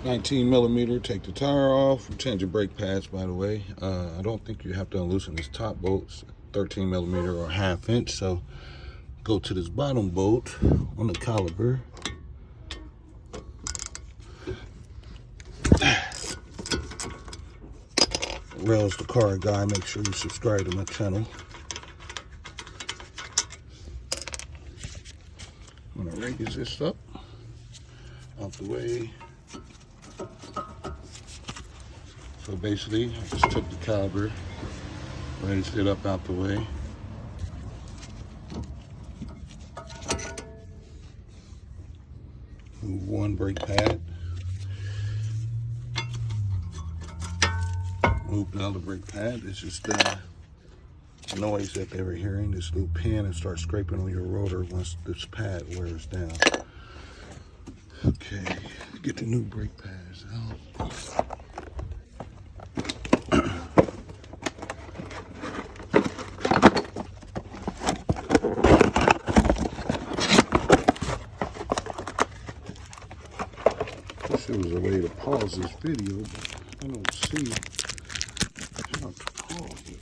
19 millimeter, take the tire off, change your brake pads, by the way. I don't think you have to unloosen this top bolt, 13 millimeter or ½ inch. So go to this bottom bolt on the caliper. Rails the car guy, make sure you subscribe to my channel. I'm gonna raise this up out the way. So basically, I just took the caliper, raised it up out the way. Move one brake pad. Move the other brake pad. It's just the noise that they were hearing. This little pin and start scraping on your rotor once this pad wears down. Okay, get the new brake pads out. Wish there was a way to pause this video, but I don't see how to pause it.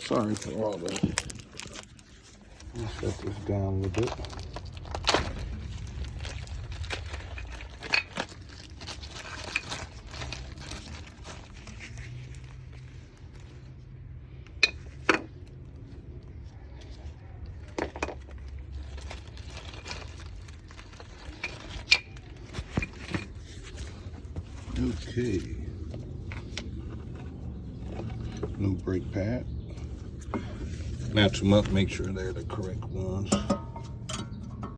Sorry for all that. Let's set this down a little bit. Okay, new brake pad. Match them up, make sure they're the correct ones.